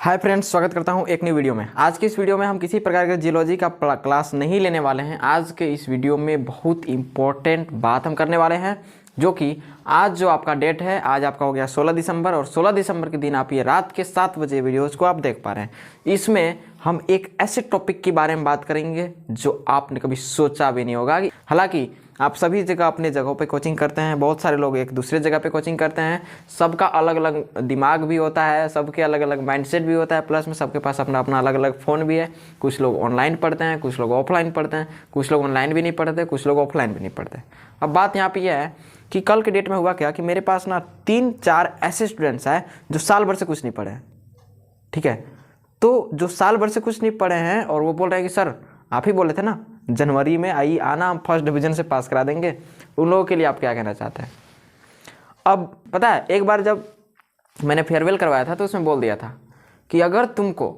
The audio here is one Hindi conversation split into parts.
हाय फ्रेंड्स, स्वागत करता हूं एक नई वीडियो में। आज की इस वीडियो में हम किसी प्रकार के जियोलॉजी का क्लास नहीं लेने वाले हैं। आज के इस वीडियो में बहुत इंपॉर्टेंट बात हम करने वाले हैं, जो कि आज जो आपका डेट है, आज आपका हो गया 16 दिसंबर और 16 दिसंबर के दिन आप ये रात के 7 बजे वीडियोज़ को आप देख पा रहे हैं। इसमें हम एक ऐसे टॉपिक के बारे में बात करेंगे जो आपने कभी सोचा भी नहीं होगा। हालांकि आप सभी जगह अपने जगहों पे कोचिंग करते हैं, बहुत सारे लोग एक दूसरे जगह पे कोचिंग करते हैं, सबका अलग अलग दिमाग भी होता है, सबके अलग अलग माइंडसेट भी होता है, प्लस में सबके पास अपना अपना अलग अलग फ़ोन भी है। कुछ लोग ऑनलाइन पढ़ते हैं, कुछ लोग ऑफलाइन पढ़ते हैं, कुछ लोग ऑनलाइन भी नहीं पढ़ते, कुछ लोग ऑफलाइन भी नहीं पढ़ते। अब बात यहाँ पर यह है कि कल के डेट में हुआ क्या कि मेरे पास ना 3-4 ऐसे स्टूडेंट्स हैं जो साल भर से कुछ नहीं पढ़े हैं। ठीक है, तो जो साल भर से कुछ नहीं पढ़े हैं और वो बोल रहे हैं कि सर आप ही बोले थे ना जनवरी में आई आना, हम फर्स्ट डिवीज़न से पास करा देंगे। उन लोगों के लिए आप क्या कहना चाहते हैं? अब पता है, एक बार जब मैंने फेयरवेल करवाया था तो उसमें बोल दिया था कि अगर तुमको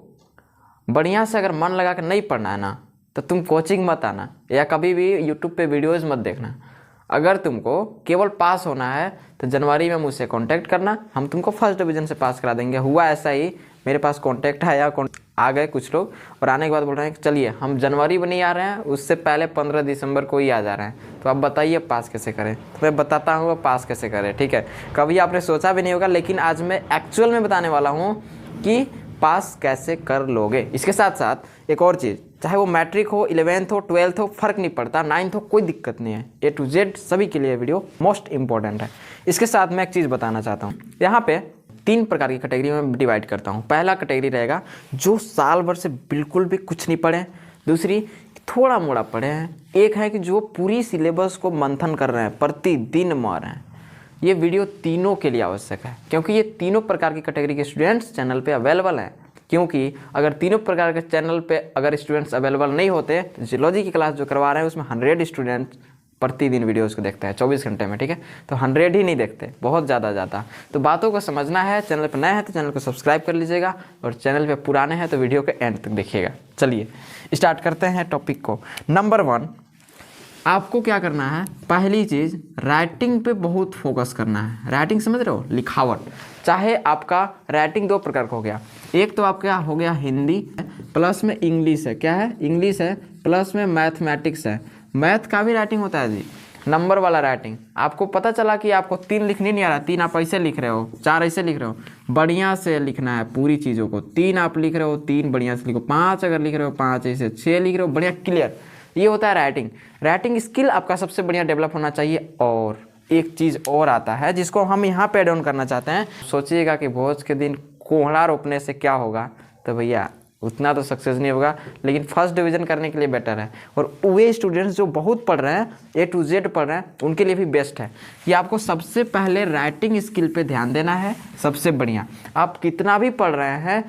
बढ़िया से अगर मन लगा कर नहीं पढ़ना है ना, तो तुम कोचिंग मत आना या कभी भी यूट्यूब पे वीडियोज़ मत देखना। अगर तुमको केवल पास होना है तो जनवरी में मुझसे कांटेक्ट करना, हम तुमको फर्स्ट डिवीज़न से पास करा देंगे। हुआ ऐसा ही, मेरे पास कांटेक्ट है या आ गए कुछ लोग, और आने के बाद बोल रहे हैं कि चलिए हम जनवरी में नहीं आ रहे हैं, उससे पहले 15 दिसंबर को ही आ जा रहे हैं। तो आप बताइए पास कैसे करें? तो मैं बताता हूँ पास कैसे करें। ठीक है, कभी आपने सोचा भी नहीं होगा, लेकिन आज मैं एक्चुअल में बताने वाला हूँ कि पास कैसे कर लोगे। इसके साथ साथ एक और चीज़, चाहे वो मैट्रिक हो, 11th हो, 12th हो, फ़र्क नहीं पड़ता, 9th हो, कोई दिक्कत नहीं है। A to Z सभी के लिए वीडियो मोस्ट इंपॉर्टेंट है। इसके साथ मैं एक चीज़ बताना चाहता हूँ, यहाँ पे 3 प्रकार की कैटेगरी में डिवाइड करता हूँ। पहला कैटेगरी रहेगा जो साल भर से बिल्कुल भी कुछ नहीं पढ़े, दूसरी थोड़ा मोड़ा पढ़े हैं, एक है कि जो पूरी सिलेबस को मंथन कर रहे हैं, प्रतिदिन मार रहे हैं। ये वीडियो तीनों के लिए आवश्यक है, क्योंकि ये तीनों प्रकार की कैटेगरी के स्टूडेंट्स चैनल पे अवेलेबल हैं। क्योंकि अगर तीनों प्रकार के चैनल पे अगर स्टूडेंट्स अवेलेबल नहीं होते, तो जियोलॉजी की क्लास जो करवा रहे हैं उसमें 100 स्टूडेंट्स प्रतिदिन वीडियोज़ को देखते हैं 24 घंटे में। ठीक है, तो 100 ही नहीं देखते, बहुत ज़्यादा जाता। तो बातों को समझना है। चैनल पर नए हैं तो चैनल को सब्सक्राइब कर लीजिएगा, और चैनल पे पुराने हैं तो वीडियो के एंड तक देखिएगा। चलिए स्टार्ट करते हैं टॉपिक को। नंबर 1, आपको क्या करना है? पहली चीज़, राइटिंग पे बहुत फोकस करना है। राइटिंग समझ रहे हो, लिखावट। चाहे आपका राइटिंग 2 प्रकार का हो गया, एक तो आपका हो गया हिंदी प्लस में इंग्लिश है। क्या है? इंग्लिश है, प्लस में मैथमेटिक्स है। मैथ का भी राइटिंग होता है जी, नंबर वाला राइटिंग। आपको पता चला कि आपको 3 लिखने नहीं आ रहा, 3 आप ऐसे लिख रहे हो, 4 ऐसे लिख रहे हो, बढ़िया से लिखना है पूरी चीज़ों को। 3 आप लिख रहे हो, 3 बढ़िया से लिखो। 5 अगर लिख रहे हो, 5 ऐसे, 6 लिख रहे हो, बढ़िया क्लियर। ये होता है राइटिंग। राइटिंग स्किल आपका सबसे बढ़िया डेवलप होना चाहिए। और एक चीज़ और आता है जिसको हम यहाँ पे एड ऑन करना चाहते हैं। सोचिएगा कि भोज के दिन कोहड़ा रोपने से क्या होगा, तो भैया उतना तो सक्सेस नहीं होगा, लेकिन फर्स्ट डिवीज़न करने के लिए बेटर है। और वे स्टूडेंट्स जो बहुत पढ़ रहे हैं, A to Z पढ़ रहे हैं, उनके लिए भी बेस्ट है कि आपको सबसे पहले राइटिंग स्किल पे ध्यान देना है। सबसे बढ़िया, आप कितना भी पढ़ रहे हैं,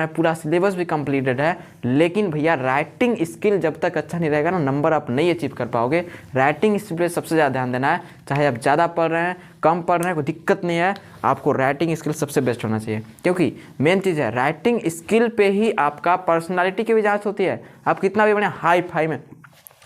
पूरा सिलेबस भी कंप्लीटेड है, लेकिन भैया राइटिंग स्किल जब तक अच्छा नहीं रहेगा ना, नंबर आप नहीं अचीव कर पाओगे। राइटिंग स्किल पे सबसे ज़्यादा ध्यान देना है। चाहे आप ज़्यादा पढ़ रहे हैं, कम पढ़ रहे हैं, कोई दिक्कत नहीं है, आपको राइटिंग स्किल सबसे बेस्ट होना चाहिए। क्योंकि मेन चीज़ है, राइटिंग स्किल पे ही आपका पर्सनालिटी की भी जांच होती है। आप कितना भी बढ़िया हाई फाई में,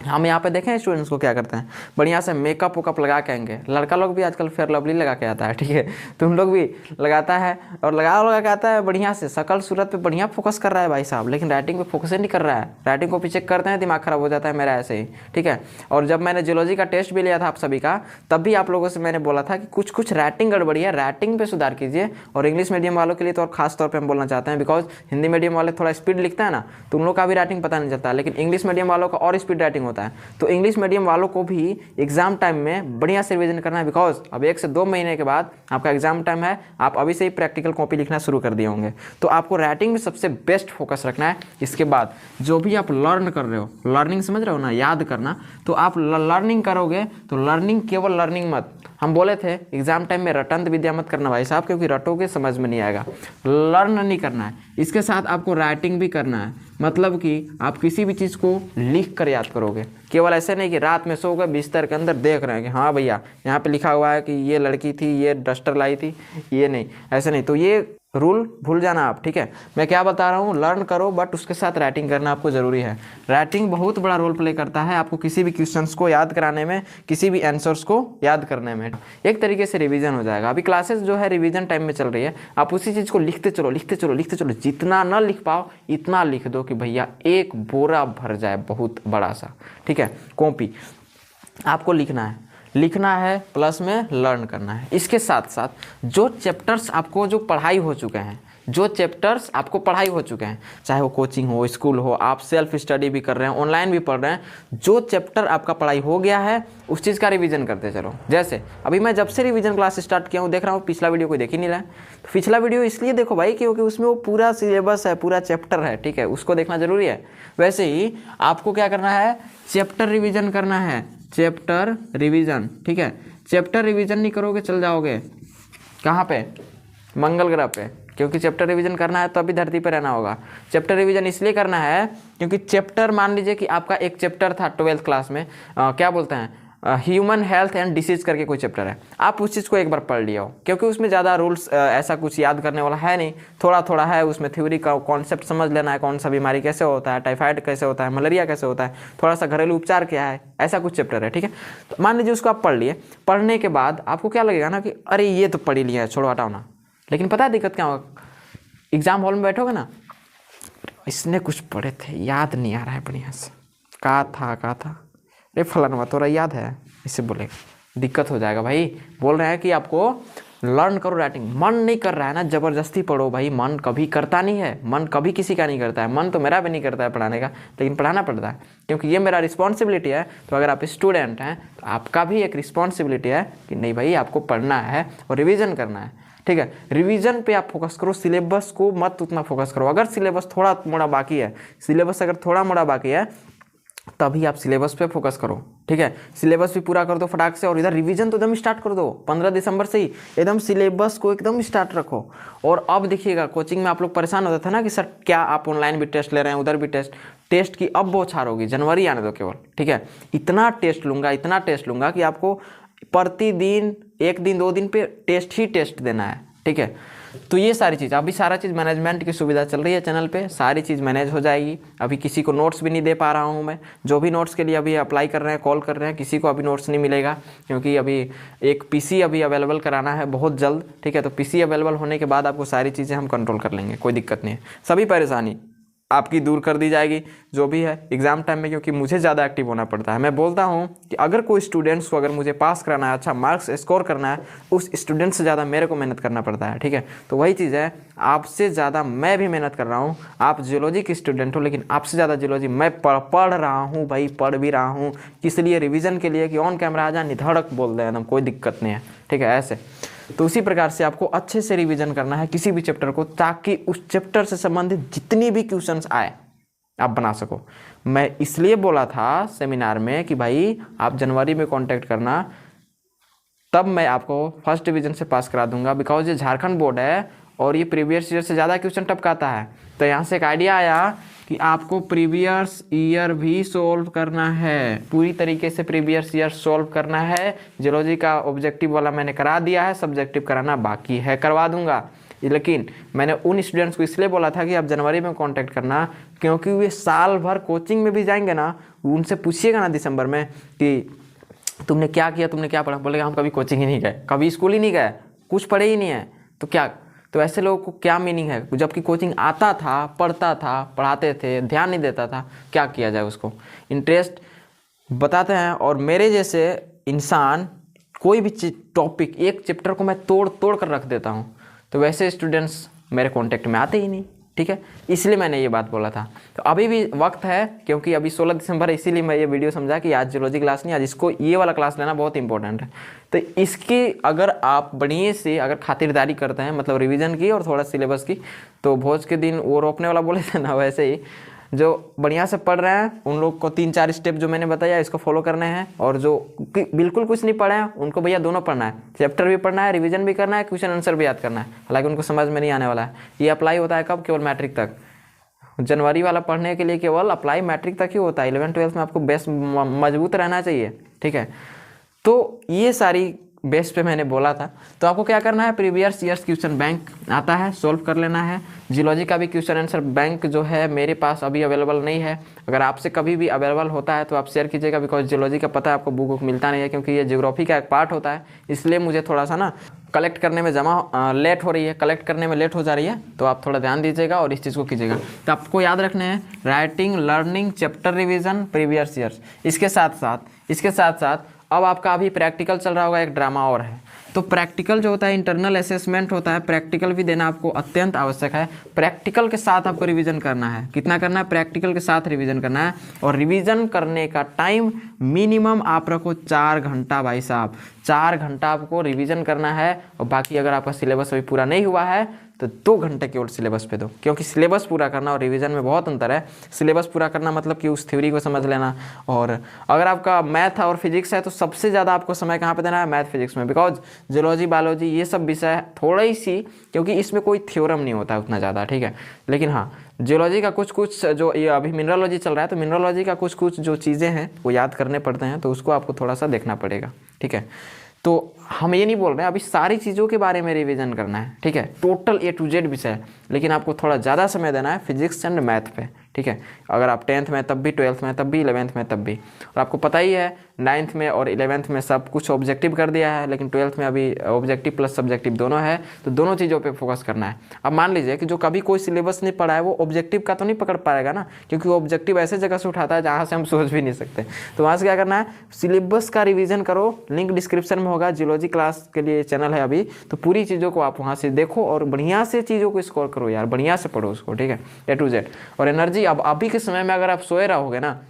हम यहाँ पे देखें स्टूडेंट्स को क्या करते हैं, बढ़िया से मेकअप वेकअप लगा के आएंगे। लड़का लोग भी आजकल फेयर लवली लगा के आता है। ठीक है, तुम लोग भी लगाता है, और लगा के आता है बढ़िया से, शकल सूरत पे बढ़िया फोकस कर रहा है भाई साहब, लेकिन राइटिंग पे फोकस ही नहीं कर रहा है। राइटिंग को पीछे करते हैं, दिमाग खराब हो जाता है मेरा ऐसे ही। ठीक है, और जब मैंने जियोलॉजी का टेस्ट भी लिया था आप सभी का, तब भी आप लोगों से मैंने बोला था कि कुछ राइटिंग गड़बड़ी है, राइटिंग पे सुधार कीजिए। और इंग्लिश मीडियम वालों के लिए तो और खास तौर पर हम बोलना चाहते हैं, बिकॉज हिंदी मीडियम वाले थोड़ा स्पीड लिखता है ना, तो उन लोग का भी राइटिंग पता नहीं चलता, लेकिन इंग्लिश मीडियम वालों का और स्पीड राइटिंग होता है। तो इंग्लिश मीडियम वालों को भी एग्जाम टाइम में बढ़िया से रिवीजन करना है, बिकॉज अब 1 से 2 महीने के बाद आपका एग्जाम टाइम है। आप अभी से ही प्रैक्टिकल कॉपी लिखना शुरू कर दिए होंगे, तो आपको राइटिंग में सबसे बेस्ट फोकस रखना है। इसके बाद जो भी आप लर्न कर रहे हो, लर्निंग समझ रहे हो ना, याद करना, तो आप लर्निंग करोगे तो लर्निंग केवल लर्निंग मत, हम बोले थे एग्जाम टाइम में रटंत विद्या मत करना भाई साहब, क्योंकि रटोगे समझ में नहीं आएगा। लर्न नहीं करना है, इसके साथ आपको राइटिंग भी करना है। मतलब कि आप किसी भी चीज़ को लिख कर याद करोगे, केवल ऐसे नहीं कि रात में सो गए बिस्तर के अंदर देख रहे हैं कि हाँ भैया यहाँ पे लिखा हुआ है कि ये लड़की थी, ये डस्टर लाई थी, ये नहीं, ऐसे नहीं। तो ये रूल भूल जाना आप, ठीक है। मैं क्या बता रहा हूँ, लर्न करो बट उसके साथ राइटिंग करना आपको ज़रूरी है। राइटिंग बहुत बड़ा रोल प्ले करता है आपको किसी भी क्वेश्चंस को याद कराने में, किसी भी आंसर्स को याद करने में। एक तरीके से रिवीजन हो जाएगा। अभी क्लासेस जो है रिवीजन टाइम में चल रही है, आप उसी चीज़ को लिखते चलो लिखते चलो लिखते चलो, जितना ना लिख पाओ इतना लिख दो कि भैया एक बोरा भर जाए बहुत बड़ा सा, ठीक है। कॉपी आपको लिखना है प्लस में लर्न करना है। इसके साथ साथ जो चैप्टर्स आपको जो पढ़ाई हो चुके हैं, चाहे वो कोचिंग हो, स्कूल हो, आप सेल्फ स्टडी भी कर रहे हैं, ऑनलाइन भी पढ़ रहे हैं, जो चैप्टर आपका पढ़ाई हो गया है उस चीज़ का रिवीजन करते चलो। जैसे अभी मैं जब से रिवीजन क्लास स्टार्ट किया हूँ, देख रहा हूँ पिछला वीडियो कोई देख ही नहीं रहा है। तो पिछला वीडियो इसलिए देखो भाई क्योंकि उसमें वो पूरा सिलेबस है, पूरा चैप्टर है, ठीक है, उसको देखना जरूरी है। वैसे ही आपको क्या करना है, चैप्टर रिविजन करना है, चैप्टर रिवीजन, ठीक है। चैप्टर रिवीजन नहीं करोगे चल जाओगे कहाँ पे, मंगल ग्रह पे, क्योंकि चैप्टर रिवीजन करना है तो अभी धरती पे रहना होगा। चैप्टर रिवीजन इसलिए करना है क्योंकि चैप्टर, मान लीजिए कि आपका एक चैप्टर था 12th क्लास में, क्या बोलते हैं, ह्यूमन हेल्थ एंड डिसीज करके कोई चैप्टर है, आप उस चीज़ को एक बार पढ़ लिया हो, क्योंकि उसमें ज़्यादा रूल्स ऐसा कुछ याद करने वाला है नहीं, थोड़ा थोड़ा है उसमें थ्योरी का कॉन्सेप्ट समझ लेना है, कौन सा बीमारी कैसे होता है, टाइफाइड कैसे होता है, मलेरिया कैसे होता है, थोड़ा सा घरेलू उपचार क्या है, ऐसा कुछ चैप्टर है, ठीक है। तो मान लीजिए उसको आप पढ़ लिए, पढ़ने के बाद आपको क्या लगेगा ना कि अरे ये तो पढ़ ही लिया है, छोड़ो हटाओ ना। लेकिन पता है दिक्कत क्या होगा, एग्जाम हॉल में बैठोगे ना, इसने कुछ पढ़े थे याद नहीं आ रहा है बढ़िया से, कहा था अरे फलाना थोड़ा याद है, इससे बोलेगा, दिक्कत हो जाएगा भाई। बोल रहे हैं कि आपको लर्न करो राइटिंग। मन नहीं कर रहा है ना, जबरदस्ती पढ़ो भाई, मन कभी करता नहीं है, मन कभी किसी का नहीं करता है, मन तो मेरा भी नहीं करता है पढ़ाने का, लेकिन पढ़ाना पड़ता है क्योंकि ये मेरा रिस्पॉन्सिबिलिटी है। तो अगर आप स्टूडेंट हैं तो आपका भी एक रिस्पॉन्सिबिलिटी है कि नहीं भाई आपको पढ़ना है और रिविज़न करना है, ठीक है। रिवीजन पे आप फोकस करो, सिलेबस को मत उतना फोकस करो। अगर सिलेबस थोड़ा मोड़ा बाकी है, तभी आप सिलेबस पे फोकस करो, ठीक है। सिलेबस भी पूरा कर दो फटाक से, और इधर रिवीजन तो एकदम स्टार्ट कर दो 15 दिसंबर से ही, एकदम सिलेबस को एकदम स्टार्ट रखो। और अब देखिएगा, कोचिंग में आप लोग परेशान होते थे ना कि सर क्या आप ऑनलाइन भी टेस्ट ले रहे हैं, उधर भी टेस्ट की अब बौछार होगी, जनवरी आने दो केवल, ठीक है। इतना टेस्ट लूँगा कि आपको प्रतिदिन 1 दिन 2 दिन पे टेस्ट देना है, ठीक है। तो ये सारी चीज़, अभी सारा चीज़ मैनेजमेंट की सुविधा चल रही है चैनल पे, सारी चीज़ मैनेज हो जाएगी। अभी किसी को नोट्स भी नहीं दे पा रहा हूँ मैं, जो भी नोट्स के लिए अभी अप्लाई कर रहे हैं, कॉल कर रहे हैं, किसी को अभी नोट्स नहीं मिलेगा, क्योंकि अभी एक पीसी अभी अवेलेबल कराना है बहुत जल्द, ठीक है। तो पीसी अवेलेबल होने के बाद आपको सारी चीज़ें हम कंट्रोल कर लेंगे, कोई दिक्कत नहीं है, सभी परेशानी आपकी दूर कर दी जाएगी जो भी है एग्ज़ाम टाइम में, क्योंकि मुझे ज़्यादा एक्टिव होना पड़ता है। मैं बोलता हूँ कि अगर कोई स्टूडेंट्स को अगर मुझे पास कराना है, अच्छा मार्क्स स्कोर करना है, उस स्टूडेंट से ज़्यादा मेरे को मेहनत करना पड़ता है, ठीक है। तो वही चीज़ है, आपसे ज़्यादा मैं भी मेहनत कर रहा हूँ। आप जियोलॉजी के स्टूडेंट हो, लेकिन आपसे ज़्यादा जियोलॉजी मैं पढ़ रहा हूँ भाई, पढ़ भी रहा हूँ, किस लिए, रिविज़न के लिए कि ऑन कैमरा आ जा निधड़क बोल दे एकदम, कोई दिक्कत नहीं है, ठीक है। ऐसे तो उसी प्रकार से आपको अच्छे से रिवीजन करना है किसी भी चैप्टर को, ताकि उस चैप्टर से संबंधित जितनी भी क्वेश्चंस आए आप बना सको। मैं इसलिए बोला था सेमिनार में कि भाई आप जनवरी में कांटेक्ट करना, तब मैं आपको फर्स्ट डिवीजन से पास करा दूंगा, बिकॉज ये झारखंड बोर्ड है और ये प्रीवियस ईयर से ज़्यादा क्वेश्चन टपकाता है। तो यहाँ से एक आइडिया आया कि आपको प्रीवियस ईयर भी सोल्व करना है, पूरी तरीके से प्रीवियस ईयर सोल्व करना है। जियोलॉजी का ऑब्जेक्टिव वाला मैंने करा दिया है, सब्जेक्टिव कराना बाकी है, करवा दूंगा। लेकिन मैंने उन स्टूडेंट्स को इसलिए बोला था कि आप जनवरी में कांटेक्ट करना, क्योंकि वे साल भर कोचिंग में भी जाएंगे ना, उनसे पूछिएगा ना दिसंबर में कि तुमने क्या किया, तुमने क्या पढ़ा, बोलेगा हम कभी कोचिंग ही नहीं गए, कभी स्कूल ही नहीं गए, कुछ पढ़े ही नहीं है, तो क्या, तो ऐसे लोगों को क्या मीनिंग है। जबकि कोचिंग आता था, पढ़ता था, पढ़ाते थे, ध्यान नहीं देता था, क्या किया जाए, उसको इंटरेस्ट बताते हैं। और मेरे जैसे इंसान कोई भी टॉपिक, एक चैप्टर को मैं तोड़ कर रख देता हूँ, तो वैसे स्टूडेंट्स मेरे कांटेक्ट में आते ही नहीं, ठीक है। इसलिए मैंने ये बात बोला था। तो अभी भी वक्त है, क्योंकि अभी 16 दिसंबर है, इसीलिए मैं ये वीडियो समझा कि आज जियोलॉजी क्लास नहीं, आज इसको ये वाला क्लास लेना बहुत इंपॉर्टेंट है। तो इसकी अगर आप बढ़िया से अगर खातिरदारी करते हैं, मतलब रिवीजन की और थोड़ा सिलेबस की, तो भोज के दिन वो रोपने वाला बोले थे ना, वैसे ही जो बढ़िया से पढ़ रहे हैं उन लोग को 3-4 स्टेप जो मैंने बताया इसको फॉलो करने हैं, और जो बिल्कुल कुछ नहीं पढ़े हैं उनको भैया दोनों पढ़ना है, चैप्टर भी पढ़ना है, रिवीजन भी करना है, क्वेश्चन आंसर भी याद करना है। हालांकि उनको समझ में नहीं आने वाला है। ये अप्लाई होता है कब, केवल मैट्रिक तक। जनवरी वाला पढ़ने के लिए केवल अप्लाई मैट्रिक तक ही होता है। 11th 12th में आपको बेस मजबूत रहना चाहिए, ठीक है। तो ये सारी बेस पे मैंने बोला था। तो आपको क्या करना है, प्रीवियस ईयर्स क्वेश्चन बैंक आता है, सोल्व कर लेना है। जियोलॉजी का भी क्वेश्चन आंसर बैंक जो है मेरे पास अभी अवेलेबल नहीं है, अगर आपसे कभी भी अवेलेबल होता है तो आप शेयर कीजिएगा, बिकॉज जियोलॉजी का पता है आपको बुक मिलता नहीं है, क्योंकि ये ज्योग्राफी का एक पार्ट होता है, इसलिए मुझे थोड़ा सा ना कलेक्ट करने में लेट हो रही है, कलेक्ट करने में लेट हो जा रही है। तो आप थोड़ा ध्यान दीजिएगा और इस चीज़ को कीजिएगा। तो आपको याद रखने हैं writing, learning, chapter revision, previous years. इसके साथ साथ अब आपका अभी प्रैक्टिकल चल रहा होगा, एक ड्रामा और है। तो प्रैक्टिकल जो होता है इंटरनल असेसमेंट होता है, प्रैक्टिकल भी देना आपको अत्यंत आवश्यक है। प्रैक्टिकल के साथ आपको रिवीजन करना है। कितना करना है, प्रैक्टिकल के साथ रिवीजन करना है। और रिवीजन करने का टाइम मिनिमम आप रखो 4 घंटा भाई साहब, 4 घंटा आपको रिवीजन करना है। और बाकी अगर आपका सिलेबस अभी पूरा नहीं हुआ है तो 2 घंटे केवल सिलेबस पे दो, क्योंकि सिलेबस पूरा करना और रिवीजन में बहुत अंतर है। सिलेबस पूरा करना मतलब कि उस थ्योरी को समझ लेना, और अगर आपका मैथ और फिजिक्स है तो सबसे ज़्यादा आपको समय कहाँ पे देना है, मैथ फिजिक्स में। बिकॉज जियोलॉजी, बायोलॉजी ये सब विषय थोड़ी सी, क्योंकि इसमें कोई थ्योरम नहीं होता है उतना ज़्यादा, ठीक है। लेकिन हाँ, जियोलॉजी का कुछ जो ये अभी मिनरलॉजी चल रहा है, तो मिनरलॉजी का कुछ जो चीज़ें हैं वो याद करने पड़ते हैं, तो उसको आपको थोड़ा सा देखना पड़ेगा, ठीक है। तो हम ये नहीं बोल रहे हैं अभी सारी चीज़ों के बारे में रिवीजन करना है, ठीक है, टोटल A to Z विषय, लेकिन आपको थोड़ा ज़्यादा समय देना है फिजिक्स एंड मैथ पे, ठीक है। अगर आप 10th में तब भी, 12th में तब भी, 11th में तब भी। और आपको पता ही है 9th में और 11th में सब कुछ ऑब्जेक्टिव कर दिया है, लेकिन 12th में अभी ऑब्जेक्टिव प्लस सब्जेक्टिव दोनों है, तो दोनों चीज़ों पे फोकस करना है। अब मान लीजिए कि जो कभी कोई सिलेबस नहीं पढ़ा है वो ऑब्जेक्टिव का तो नहीं पकड़ पाएगा ना, क्योंकि वो ऑब्जेक्टिव ऐसे जगह से उठाता है जहाँ से हम सोच भी नहीं सकते। तो वहाँ से क्या करना है, सिलेबस का रिविजन करो, लिंक डिस्क्रिप्शन में होगा। जियोलॉजी क्लास के लिए चैनल है अभी, तो पूरी चीज़ों को आप वहाँ से देखो और बढ़िया से चीज़ों को स्कोर करो यार, बढ़िया से पढ़ो उसको, ठीक है, A to Z। और एनर्जी, अब अभी के समय में अगर आप सोए रहोगे ना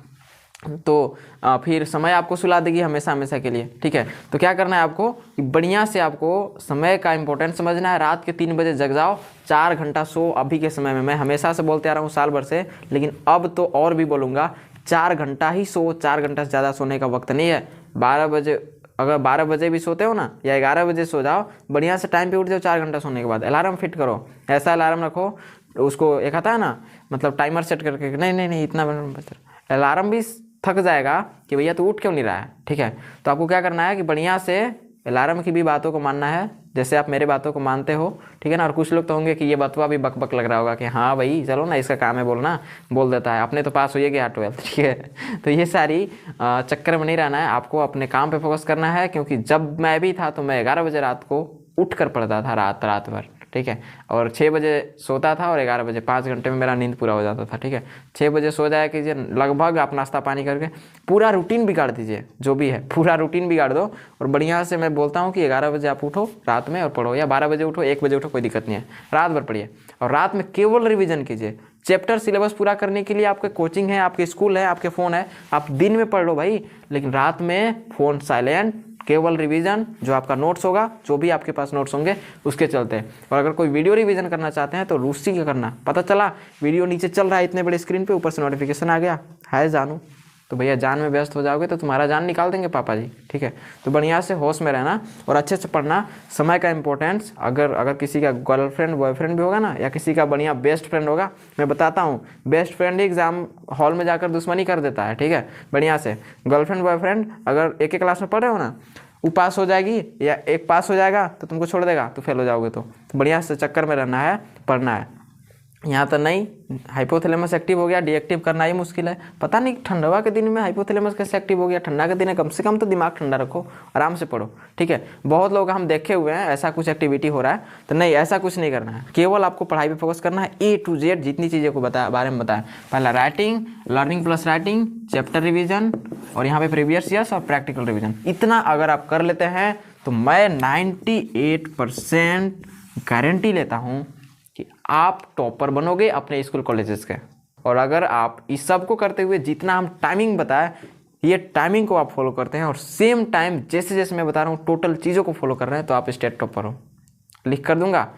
तो फिर समय आपको सुला देगी हमेशा हमेशा के लिए, ठीक है। तो क्या करना है आपको, कि बढ़िया से आपको समय का इंपॉर्टेंस समझना है। रात के 3 बजे जग जाओ, 4 घंटा सो। अभी के समय में मैं हमेशा से बोलते आ रहा हूँ साल भर से, लेकिन अब तो और भी बोलूँगा, 4 घंटा ही सो। 4 घंटा से ज़्यादा सोने का वक्त नहीं है। 12 बजे, अगर 12 बजे भी सोते हो ना, या 11 बजे सो जाओ, बढ़िया से टाइम पे उठ जाओ। 4 घंटा सोने के बाद अलार्म फिट करो, ऐसा अलार्म रखो, उसको एक आता है ना, मतलब टाइमर सेट करके, नहीं इतना अलार्म भी थक जाएगा कि भैया तू उठ क्यों नहीं रहा है, ठीक है। तो आपको क्या करना है कि बढ़िया से अलार्म की भी बातों को मानना है, जैसे आप मेरे बातों को मानते हो, ठीक है ना। और कुछ लोग तो होंगे कि ये बतवा भी बक बक लग रहा होगा कि हाँ भाई चलो ना, इसका काम है बोलना, बोल देता है, अपने तो पास हो गया 12th, ठीक है। तो ये सारी चक्कर में नहीं रहना है, आपको अपने काम पे फोकस करना है। क्योंकि जब मैं भी था तो मैं 11 बजे रात को उठ कर पढ़ता था, रात भर, ठीक है। और 6 बजे सोता था और 11 बजे, 5 घंटे में मेरा नींद पूरा हो जाता था, ठीक है। 6 बजे सो जाया कीजिए लगभग, आप नाश्ता पानी करके पूरा रूटीन बिगाड़ दीजिए, जो भी है पूरा रूटीन बिगाड़ दो। और बढ़िया से मैं बोलता हूँ कि 11 बजे आप उठो रात में और पढ़ो, या 12 बजे उठो, 1 बजे उठो, कोई दिक्कत नहीं है, रात भर पढ़िए। और रात में केवल रिविजन कीजिए। चैप्टर सिलेबस पूरा करने के लिए आपके कोचिंग है, आपके स्कूल है, आपके फ़ोन है, आप दिन में पढ़ लो भाई, लेकिन रात में फ़ोन साइलेंट, केवल रिवीजन, जो आपका नोट्स होगा, जो भी आपके पास नोट्स होंगे उसके चलते। और अगर कोई वीडियो रिवीजन करना चाहते हैं तो रूसी का करना, पता चला वीडियो नीचे चल रहा है इतने बड़े स्क्रीन पे, ऊपर से नोटिफिकेशन आ गया है जानू, तो भैया जान में व्यस्त हो जाओगे तो तुम्हारा जान निकाल देंगे पापा जी, ठीक है। तो बढ़िया से होश में रहना और अच्छे से पढ़ना। समय का इंपॉर्टेंस, अगर किसी का गर्लफ्रेंड बॉयफ्रेंड भी होगा ना, या किसी का बढ़िया बेस्ट फ्रेंड होगा, मैं बताता हूँ, बेस्ट फ्रेंड ही एग्जाम हॉल में जाकर दुश्मनी कर देता है, ठीक है। बढ़िया से गर्लफ्रेंड बॉयफ्रेंड अगर एक क्लास में पढ़ रहे हो ना, वो पास हो जाएगी या एक पास हो जाएगा तो तुमको छोड़ देगा, तो फेल हो जाओगे। तो बढ़िया से चक्कर में रहना है, पढ़ना है। यहाँ तो नहीं, हाइपोथैलेमस एक्टिव हो गया, डीएक्टिव करना ही मुश्किल है। पता नहीं ठंडवा के दिन में हाइपोथैलेमस कैसे एक्टिव हो गया, ठंडा के दिन है, कम से कम तो दिमाग ठंडा रखो, आराम से पढ़ो, ठीक है। बहुत लोग हम देखे हुए हैं ऐसा कुछ एक्टिविटी हो रहा है, तो नहीं, ऐसा कुछ नहीं करना है, केवल आपको पढ़ाई पे फोकस करना है। A to Z जितनी चीज़ें को बारे में बताया, पहला writing, learning plus writing, chapter revision, और यहाँ पे प्रीवियस ईयर्स और प्रैक्टिकल रिविजन। इतना अगर आप कर लेते हैं तो मैं 98% गारंटी लेता हूँ कि आप टॉपर बनोगे अपने स्कूल कॉलेजेस के। और अगर आप इस सब को करते हुए जितना हम टाइमिंग बताए, ये टाइमिंग को आप फॉलो करते हैं और सेम टाइम जैसे जैसे मैं बता रहा हूँ टोटल चीज़ों को फॉलो कर रहे हैं, तो आप स्टेट टॉपर हो। लिख कर दूंगा,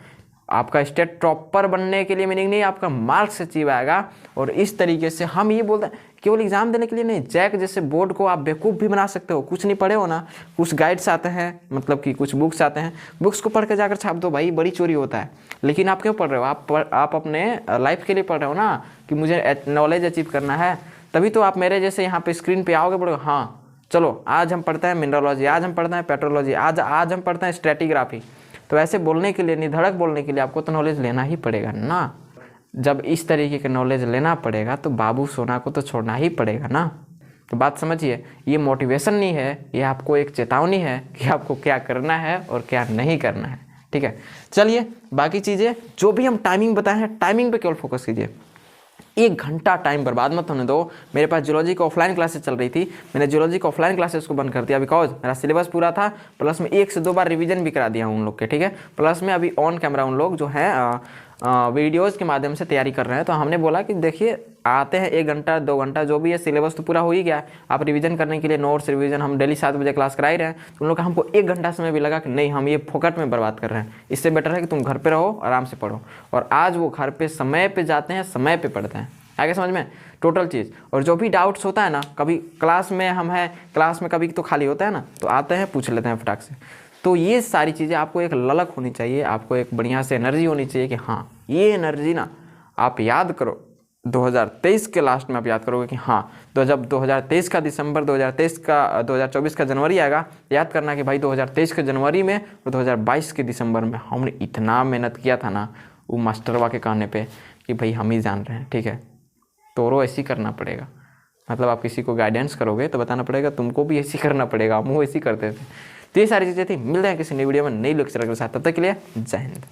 आपका स्टेट टॉपर बनने के लिए मीनिंग नहीं, आपका मार्क्स अचीव आएगा। और इस तरीके से हम ये बोलते हैं, केवल एग्जाम देने के लिए नहीं, जैक जैसे बोर्ड को आप बेवकूफ़ भी बना सकते हो। कुछ नहीं पढ़े हो ना, कुछ गाइड्स आते हैं, मतलब कि कुछ बुक्स आते हैं, बुक्स को पढ़ के जाकर छाप दो भाई, बड़ी चोरी होता है। लेकिन आप क्यों पढ़ रहे हो, आप अपने लाइफ के लिए पढ़ रहे हो ना, कि मुझे नॉलेज अचीव करना है, तभी तो आप मेरे जैसे यहाँ पे स्क्रीन पे आओगे, बोलोगे हाँ चलो आज हम पढ़ते हैं मिनरलॉजी, आज हम पढ़ते हैं पेट्रोलॉजी, आज हम पढ़ते हैं स्ट्रेटिग्राफी। तो ऐसे बोलने के लिए, निधड़क बोलने के लिए आपको तो नॉलेज लेना ही पड़ेगा ना। जब इस तरीके के नॉलेज लेना पड़ेगा तो बाबू सोना को तो छोड़ना ही पड़ेगा ना। तो बात समझिए, ये मोटिवेशन नहीं है, ये आपको एक चेतावनी है कि आपको क्या करना है और क्या नहीं करना है। ठीक है, चलिए बाकी चीज़ें जो भी हम टाइमिंग बताए हैं, टाइमिंग पे केवल फोकस कीजिए। 1 घंटा टाइम बर्बाद मत होने दो। मेरे पास जियोलॉजी की ऑफलाइन क्लासेस चल रही थी, मैंने जियोलॉजी की ऑफलाइन क्लासेस को बंद कर दिया बिकॉज मेरा सिलेबस पूरा था, प्लस में 1 से 2 बार रिवीजन भी करा दिया उन लोग के। ठीक है, प्लस में अभी ऑन कैमरा उन लोग जो है वीडियोज़ के माध्यम से तैयारी कर रहे हैं। तो हमने बोला कि देखिए आते हैं 1 घंटा 2 घंटा जो भी है, सिलेबस तो पूरा हो ही गया है, आप रिवीजन करने के लिए नोट्स रिवीजन हम डेली 7 बजे क्लास करा ही रहे हैं। तो उन लोग का हमको 1 घंटा समय भी लगा कि नहीं, हम ये फोकट में बर्बाद कर रहे हैं, इससे बेटर है कि तुम घर पे रहो, आराम से पढ़ो। और आज वो घर पे समय पे जाते हैं, समय पे पढ़ते हैं। आगे समझ में टोटल चीज़। और जो भी डाउट्स होता है ना, कभी क्लास में हम हैं, क्लास में कभी तो खाली होता है ना, तो आते हैं पूछ लेते हैं फटाक से। तो ये सारी चीज़ें आपको एक ललक होनी चाहिए, आपको एक बढ़िया से एनर्जी होनी चाहिए कि हाँ ये एनर्जी ना आप याद करो 2023 के लास्ट में आप याद करोगे कि हाँ जब 2023 का दिसंबर, 2024 का जनवरी आएगा, याद करना कि भाई 2023 के जनवरी में और 2022 के दिसंबर में हमने इतना मेहनत किया था ना वो मास्टरवा के कहने पे कि भाई हम ही जान रहे हैं। ठीक है, तो रो ऐसे ही करना पड़ेगा। मतलब आप किसी को गाइडेंस करोगे तो बताना पड़ेगा तुमको भी ऐसे करना पड़ेगा, हम वो ऐसे करते थे। तो ये सारी चीज़ें थी। मिलते हैं किसी नई वीडियो में नई लेक्चर के साथ, तब तक के लिए जय हिंद।